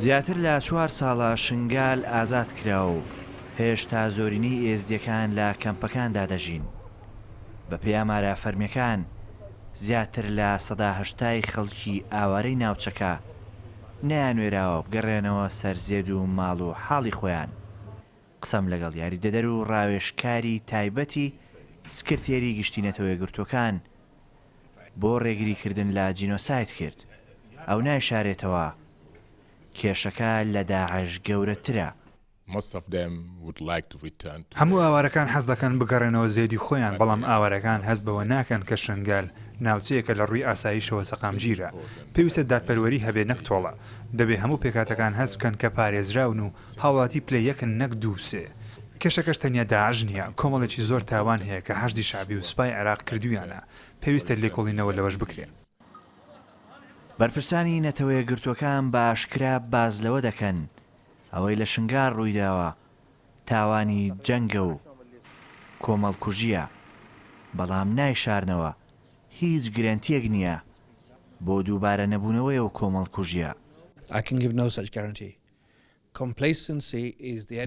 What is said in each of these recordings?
زیاتر لە 4 ساڵە شنگال ئازاد کراوە و هێشتا زۆرینەی ئێزدیەکان لە کەمپەکاندا دەژین. بە پێی ئامارە فەرمیەکان زیاتر لە 80% خەڵکی ئاوارەی ناوچەکە نەیانوێراوە بگەڕێنەوە سەر زێد و ماڵ و حاڵی خۆیان. قسەم لەگەڵ یاریدەدەر و ڕاوێژکاری تایبەتی سکرتێری گشتینەتەوە یەکگرتووەکان بۆ ڕێگریکردن لە جینۆسایت کرد. ئەو نایشارێتەوە کێشەکە لە داعش گەورەترە. هەموو ئاوارەکان حەز دەکەن بگەڕێنەوە زێدی خۆیان، بەڵام ئاوارەکان هەست بەوە ناکەن کە شنگال ناوچەیەکە لە ڕووی ئاساییشەوە سەقامگیرە. پێویستە دادپەروەری هەبێ نەک تۆڵە. دەبێ هەموو پێکاتەکان هەست بکەن کە پارێزراون و هاوڵاتی پلە یەکن نەک دووسێ. کێشەکەش تەنیا داعش نییە، کۆمەڵێکی زۆر تاوان هەیە کە هەشتی شعبی و سوپای عێراق کردویانە. پێویستە لێکۆڵینەوە لەوەش بکرێن. بەرپرسانی نەتەوەیە گرتوەکان بە ئاشکرا باز لەوە دەکەن ئەوەی لە شنگار ڕوویداوە تاوانی جەنگە و کۆمەڵکوژیە، بەڵام نایشارنەوە هیچ گرنتیەک نییە بۆ دووبارە نەبوونەوەی و کۆمەڵکوژیە.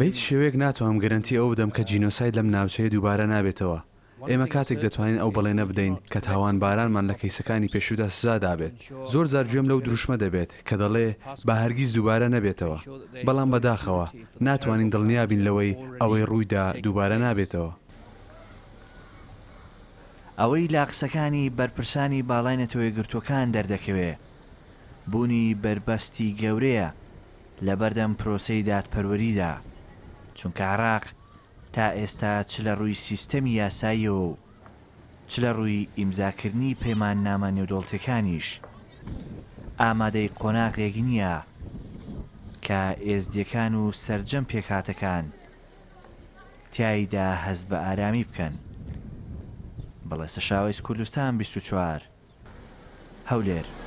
بەیت شێوەیەک ناتوانم گەرنتی ئەو بدەم کە جینۆساید لەم ناوچەیە دووبارە نابێتەوە. ئێمە کاتێک دەتوانین ئەو بەڵێنە بدەین کە تاوان بارانمان لە کەیسەکانی پێشودا سزادابێت. زۆر جار گوێم لەو دروشمە دەبێت کە دەڵێ بە هەرگیز دووبارە نەبێتەوە، بەڵام بەداخەوە ناتوانین دڵنیابین لەوەی ئەوەی ڕوویدا دووبارە نابێتەوە. ئەوەی لا قسەکانی بەرپرسانی باڵای نەتەوەیە گرتوەکان دەردەکەوێ بوونی بربەستی گەورەیە لە بەردەم پرۆسەی دادپەروەریدا، چونکە عێراق تا ئێستا چ لە ڕووی سیستەمی یاساییەوە و چ لە ڕووی ئیمزاکردنی پەیمان نامە نێودەوڵەتیەکانیش ئامادەی قۆناغێک نییە کە ئێزدیەکان و سەرجەم پێکهاتەکان تیایدا هەست بە ئارامی بکەن. بەڵێ سەشاوەی کوردستان 24 هەولێر.